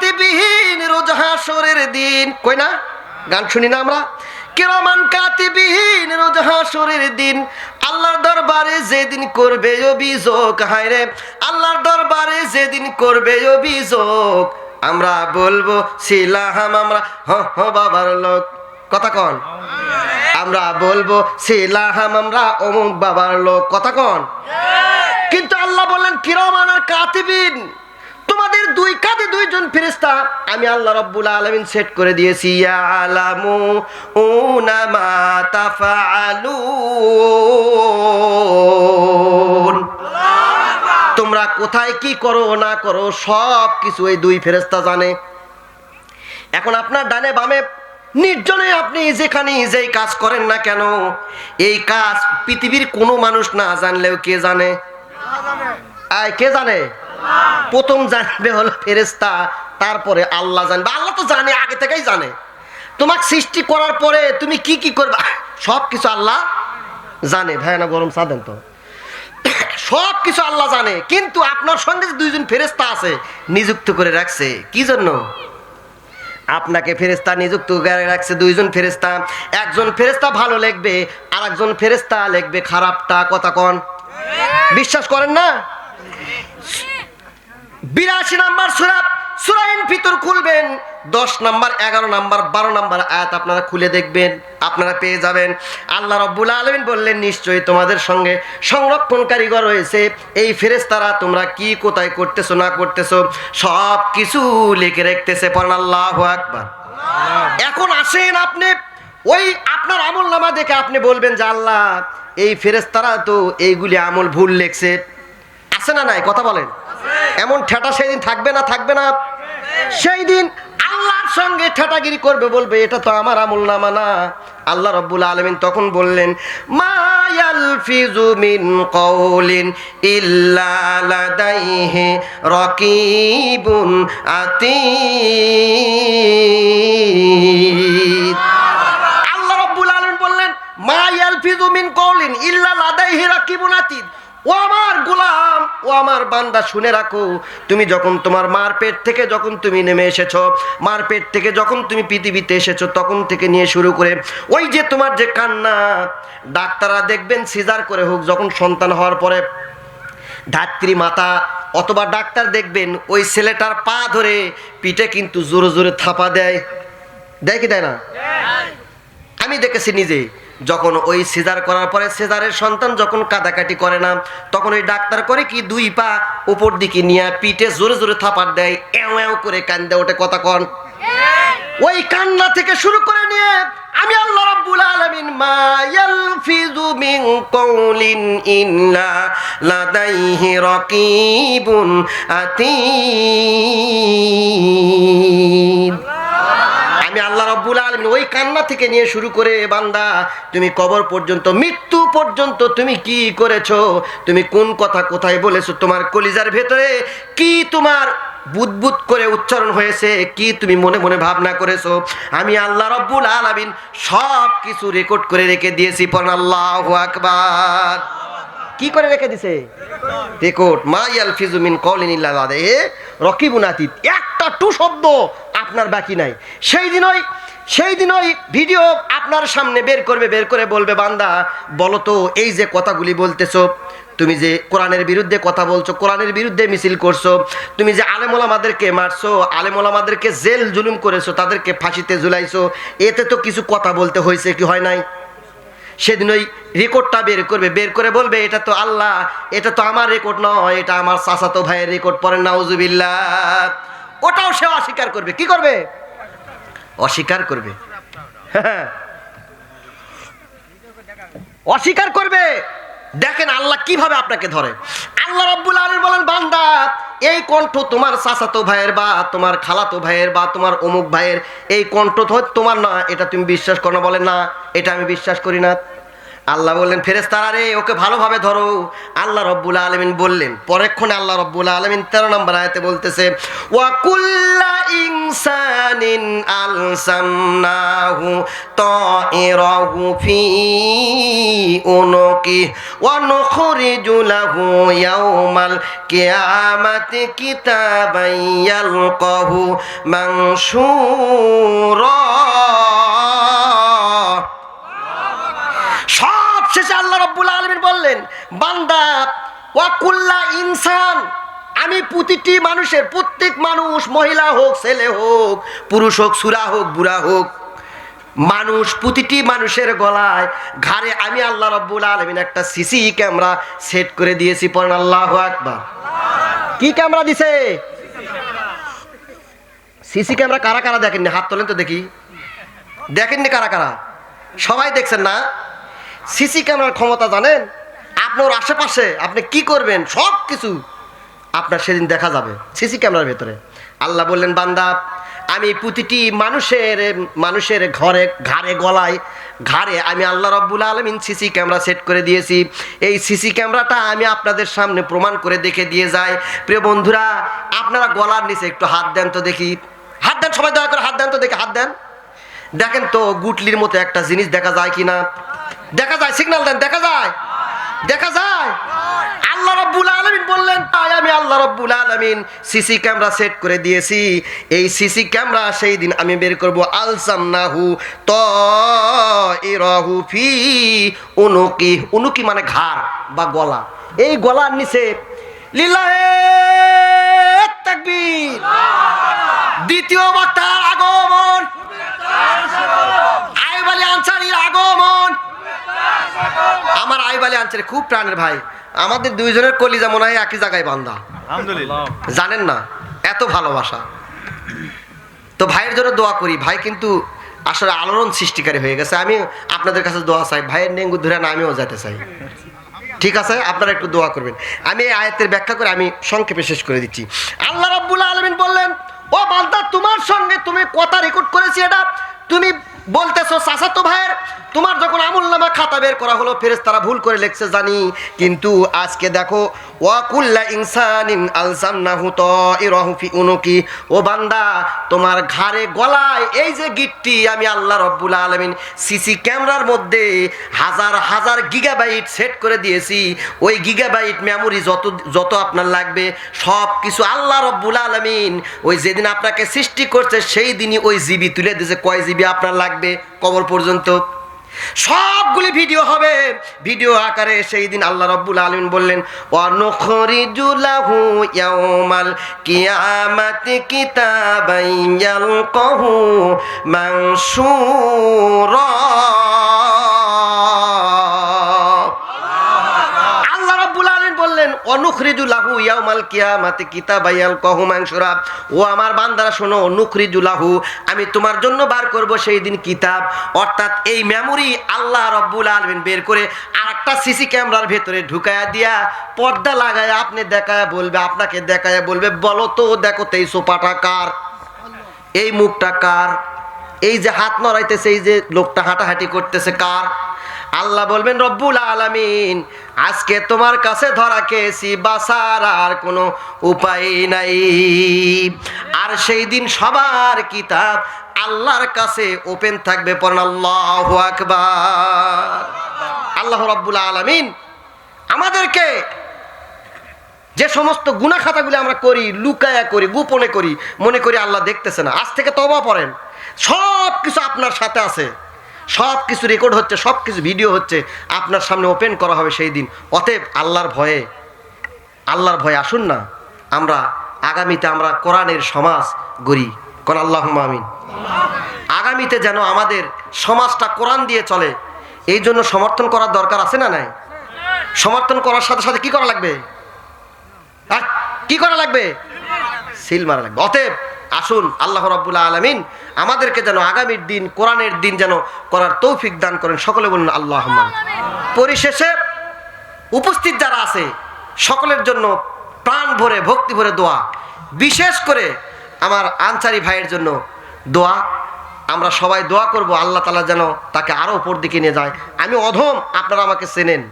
কাতিবিন রোজ হাসরের দিন, কই না গান শুনি না আমরা? কিরামান কাতিবিন রোজ হাসরের দিন আল্লাহর দরবারে যেদিন করবে অভিযোগ, হায় রে আল্লাহর দরবারে যেদিন করবে অভিযোগ, আমরা বলবো ছিলাম আমরা বাবার লোক। কথা কন? আমরা বলবো ছিলাম আমরা অমুক বাবার লোক। কথা কন? কিন্তু আল্লাহ বললেন কিরামান আর কাতিবিন, তোমাদের দুই কাঁধে দুইজন ফেরেশতা আমি আল্লাহ রাব্বুল আলামিন সেট করে দিয়েছি। ইয়ালামু মা তাফআলুন, তোমরা কোথায় কি করো না করো সব কিছু এই দুই ফেরেশতা জানে। এখন আপনার ডানে বামে নির্জনে আপনি যেখানে যেই কাজ করেন না কেন, এই কাজ পৃথিবীর কোনো মানুষ না জানলেও কে জানে? কে জানে? প্রথম জানবে হলো ফেরেশতা, তারপরে আল্লাহ জানবে। আল্লাহ তো জানে, আগে থেকেই জানে। তোমাকে সৃষ্টি করার পরে তুমি কি কি করবা সব কিছু আল্লাহ জানে। ভাই না গরম চা দেন তো। সব কিছু আল্লাহ জানে, কিন্তু আপনার সঙ্গে যে দুইজন ফেরেশতা আছে নিযুক্ত করে রাখছে কি জন্য? আপনাকে ফেরেশতা নিযুক্ত করে রাখছে দুইজন ফেরেশতা। একজন ফেরেশতা ভালো লিখবে আর একজন ফেরেশতা লিখবে খারাপটা। কথা কন? বিশ্বাস করেন না? 82 নম্বর সূরা সূরা ইনফিতর খুলবেন, 10 নম্বর 11 নম্বর 12 নম্বর আয়াত আপনারা খুলে দেখবেন, আপনারা পেয়ে যাবেন। আল্লাহ রাব্বুল আলামিন বললেন নিশ্চয়ই তোমাদের সঙ্গে সংরক্ষণকারীগণ রয়েছে, এই ফেরেশতারা তোমরা কি কোথায় করতেছো না করতেছো সব কিছু লিখে রাখতেছে। পড়েন আল্লাহু আকবার। এখন আসেন আপনি ওই আপনার আমলনামা দেখে আপনি বলবেন যে আল্লাহ এই ফেরেশতারা তো এইগুলি আমল ভুল লিখছে। আছে না নাই? কথা বলেন। এমন ঠেটা সেই দিন থাকবে না? থাকবে না? সেই দিন আল্লাহর সঙ্গে ঠেটাগিরি করবে, বলবে এটা তো আমার আমলনামা না। আল্লাহ রাব্বুল আলামিন তখন বললেন মা ইয়ালফিজু মিন কাউলিন ইল্লা লাদাইহি রাকিবুন আতীদ। আল্লাহ রাব্বুল আলামিন বললেন মা ইয়ালফিজু মিন কাউলিন ইল্লা লাদাইহি রাকিবুন আতীদ। ও আমার গোলাম, ও আমার বান্দা, শুনে রাখো, তুমি যখন তোমার মার পেট থেকে যখন তুমি নেমে এসেছো, মার পেট থেকে যখন তুমি পৃথিবীতে এসেছো, তখন থেকে নিয়ে শুরু করে ওই যে তোমার যে কান্না, ডাক্তাররা দেখবেন সিজার করে হোক যখন সন্তান হওয়ার পরে ধাত্রী মাতা অথবা ডাক্তার দেখবেন ওই ছেলেটার পা ধরে পিঠে কিন্তু জোরে জোরে থাপা দেয়। দেয় কি দেয় না? আমি দেখেছি নিজে। যখন ওই সিজার করার পরে সিজারের সন্তান যখন কাদাকাটি করে না, তখন ওই ডাক্তার করে কি দুই পা উপর দিকে নিয়ে পিঠে জোরে জোরে থাপার দেয়, এও এও করে কান্দে ওঠে। কথা কন? ওই কান্না থেকে শুরু করে নিয়ে আমি আল্লাহ রাব্বুল আলামিন মা ইয়ালফিজু মিন কাউলিন ইল্লা লাদাইহি রাকিবুন আতীদ। আমি আল্লাহ রাব্বুল আলামিন ওই কান্না থেকে নিয়ে শুরু করে বান্দা তুমি কবর পর্যন্ত, মৃত্যু পর্যন্ত তুমি কি করেছো, তুমি কোন কথা কোথায় বলেছো, তোমার কলিজার ভেতরে কি তোমার বুদবুদ করে উচ্চারণ হয়েছে, কি তুমি মনে মনে ভাবনা করেছো, আমি আল্লাহ রাব্বুল আলামিন সব কিছু রেকর্ড করে রেখে দিয়েছি। পড়েন আল্লাহু আকবার। কি করে রেখে দিছে? রেকর্ড। মা ইয়ালফিজু মিন কাউলিন ইল্লা লাদাইহি রাকিবুন আতীদ। একটা টু শব্দ আপনার বাকি নাই। সেই দিন ওই ভিডিও আপনার সামনে বের করবে, বের করে বলবে বান্দা বলো তো এই যে কথাগুলি বলতেছো, তুমি যে কোরআনের বিরুদ্ধে কথা বলছো, কোরআনের বিরুদ্ধে মিছিল করছো, তুমি যে আলেম ওলামাদেরকে মারছো, আলেম ওলামাদেরকে জেল জুলুম করেছো, তাদেরকে ফাঁসিতে ঝুলাইছো, এতে তো কিছু কথা বলতে হয়েছে কি হয় নাই? সেদিন ওই রেকর্ডটা বের করবে, বের করে বলবে এটা তো আল্লাহ, এটা তো আমার রেকর্ড নয়, এটা আমার চাচাতো ভাইয়ের রেকর্ড। পড়েন নাউজুবিল্লাহ। ওটাও সে অস্বীকার করবে। কি করবে? অস্বীকার করবে। অস্বীকার করবে। দেখেন আল্লাহ কিভাবে আপনাকে ধরে। আল্লাহ রাব্বুল আলামিন বলেন বান্দা এই কণ্ঠ তোমার চাচাতো ভাইয়ের বা তোমার খালাতো ভাইয়ের বা তোমার অমুক ভাইয়ের, এই কণ্ঠ তো তোমার না, এটা তুমি বিশ্বাস করো না? বলে না, এটা আমি বিশ্বাস করি না। আল্লাহ বললেন ফেরেশতারা রে ওকে ভালোভাবে ধরো। আল্লাহ রব্বুল আলামিন বললেন, পরেক্ষণে আল্লাহ রব্বুল আলামিন 13 নম্বর আয়াতে বলতেছে ওয়া কুল্লা ইনসানিন আলসামনাহু তাইরাহু ফি উনুকি ওয়া নুখরিজু লাহু ইয়াওমাল কিয়ামাতি কিতাবান ইয়ালকাহু মানশুরা। সব শেষে আল্লাহ রাব্বুল আলামিন বললেন, বান্দা ওয়া কুল্লা ইনসান, আমি প্রতিটি মানুষের, প্রত্যেক মানুষ, মহিলা হোক ছেলে হোক পুরুষ হোক সূরা হোক বুড়া হোক, মানুষ প্রতিটি মানুষের গলায় ঘাড়ে আমি আল্লাহ রাব্বুল আলামিন একটা সিসি ক্যামেরা সেট করে দিয়েছি। পড়েন আল্লাহু আকবার। কি ক্যামেরা দিছে? সিসি ক্যামেরা কারা কারা দেখেননি? হাত তোলেন তো দেখি। দেখেননি কারা কারা? সবাই দেখছেন না? সিসি ক্যামেরার ক্ষমতা জানেন? আপনার আশেপাশে আপনি কি করবেন সব কিছু আপনার সেদিন দেখা যাবে সিসি ক্যামেরার ভেতরে। আল্লাহ বললেন, বান্দা আমি প্রতিটি মানুষের ঘরে ঘাড়ে গলায় ঘাড়ে আমি আল্লাহ রাব্বুল আলামিন সিসি ক্যামেরা সেট করে দিয়েছি। এই সিসি ক্যামেরাটা আমি আপনাদের সামনে প্রমাণ করে দেখে দিয়ে যাই। প্রিয় বন্ধুরা, আপনারা গলার নিচে একটু হাত দেন তো দেখি। হাত দেন সবাই, দয়া করে হাত দেন তো দেখি। হাত দেন, দেখেন তো গুটলির মতো একটা জিনিস দেখা যায় কিনা। দেখা যায়? সিগন্যাল দেন। দেখা যায়? দেখা যায়? আল্লাহ রাব্বুল আলামিন বললেন, আমি আল্লাহ রাব্বুল আলামিন সিসি ক্যামেরা সেট করে দিয়েছি। এই সিসি ক্যামেরা সেই দিন আমি বের করব। আলসামনাহু তাইরাহু ফি উনুকি। উনুকি মানে ঘাড় বা গলা। এই গলার নিচে লিল্লাহে তাকবীর, দ্বিতীয় বক্তার আগমন, আইয়ুব আলী আনসারীর আগমন। আমার আইয়ুব আলী আনসারী খুব প্রাণের ভাই। আমাদের দুইজনের কলিজা মনে হয় একই জায়গায় বান্ধা, আলহামদুলিল্লাহ। জানেন না এত ভালোবাসা। তো ভাইয়ের জন্য দোয়া করি। ভাই কিন্তু আসলে আলোড়ন সৃষ্টিকারী হয়ে গেছে। আমি আপনাদের কাছে দোয়া চাই, ভাইয়ের ডেঙ্গু ধরে না আমিও যেতে চাই। ঠিক আছে, আপনারা একটু দোয়া করবেন। আমি এই আয়াতের ব্যাখ্যা করে আমি সংক্ষেপে শেষ করে দিচ্ছি। আল্লাহ রাব্বুল আলামিন বললেন, ও বান্দা তোমার সঙ্গে তুমি কথা রেকর্ড করেছি, এটা তুমি বলতেছো চাচাতো ভাইয়ের, তোমার যখন আমলনামা খাতা বের করা হলো ফেরেশতারা ভুল করে লিখছে জানি, কিন্তু আজকে দেখো ওয়া কুল্লা ইনসানিন আলসামনাহু তাইরাহু ফি উনুকি। ও বান্দা তোমার ঘাড়ে গলায় এই যে গিটটি আমি আল্লাহ রাব্বুল আলামিন সিসি ক্যামেরার মধ্যে হাজার হাজার গিগাবাইট সেট করে দিয়েছি। ওই গিগাবাইট মেমোরি যত আপনার লাগবে সব কিছু আল্লাহ রাব্বুল আলামিন ওই যেদিন আপনাকে সৃষ্টি করছে সেই দিনই ওই জিবি তুলে দিয়েছে। কয় জিবি আপনার লাগবে কবর পর্যন্ত সবগুলি ভিডিও হবে, ভিডিও আকারে। সেই দিন আল্লাহ রাব্বুল আলামিন বললেন, ওয়া নুখরিজু লাহু ইয়াওমাল কিয়ামাতি কিতাবান ইয়ালকাহু মানশুরা। আল্লাহ রাব্বুল আলামিন বললেন, ওয়া নুখরিজু লাহু ইয়াওমাল কিয়ামাতি কিতাবান ইয়ালকাহু মানশুরা। ও আমার বান্দারা শোনো, নুখরিজু লাহু, আমি তোমার জন্য বার করব সেই দিন কিতাব, অর্থাৎ এই মেমোরি আল্লাহ রাব্বুল আলামিন বের করে আরেকটা সিসি ক্যামেরার ভেতরে ঢুকায়া দিয়া পর্দা লাগায় আপনি দেখায় বলবে, আপনাকে দেখায় বলবে, বলো তো দেখো তো এই সোফাটা কার, এই মুখটা কার, এই যে হাত নড়াইতেছে, এই যে লোকটা হাঁটাহাঁটি করতেছে কার। আল্লাহ বলবেন, রব্বুল আলামিন আজকে তোমার কাছে ধরা খেয়েছি, বাঁচার আর কোনো উপায় নাই। আর সেই দিন সবার কিতাব আল্লাহর কাছে ওপেন থাকবে। পড়েন আল্লাহু আকবার। আল্লাহ রাব্বুল আলামিন আমাদেরকে যে সমস্ত গুনাহ খাতাগুলো আমরা করি, লুকায়া করি, গোপনে করি, মনে করি আল্লাহ দেখতেছে না, আজ থেকে তওবা করেন। সব কিছু আপনার সাথে আছে, সব কিছু রেকর্ড হচ্ছে, সব কিছু ভিডিও হচ্ছে, আপনার সামনে ওপেন করা হবে সেই দিন। অতএব আল্লাহর ভয়ে আসুন না আমরা আগামীতে আমরা কোরআনের সমাজ গড়ি। কোন আল্লাহুম্মা আমিন। আগামীতে যেন আমাদের সমাজটা কোরআন দিয়ে চলে, এই জন্য সমর্থন করার দরকার আছে না নাই? সমর্থন করার সাথে সাথে কি করা লাগবে? কি করা লাগবে? সিল মারা লাগবে। অতএব আসুন আল্লাহ রাব্বুল আলামিন আমাদেরকে যেন আগামীর দিন কোরআনের দিন যেন করার তৌফিক দান করেন। সকলে বলুন আল্লাহুম্মা। পরিশেষে উপস্থিত যারা আছে সকলের জন্য প্রাণ ভরে ভক্তি ভরে দোয়া, বিশেষ করে আমার আনসারী ভাইয়ের জন্য দোয়া। আমরা সবাই দোয়া করব আল্লাহ তাআলা যেন তাকে আরো উপর দিকে নিয়ে যায়। আমি অধম, আপনারা আমাকে চেনেন।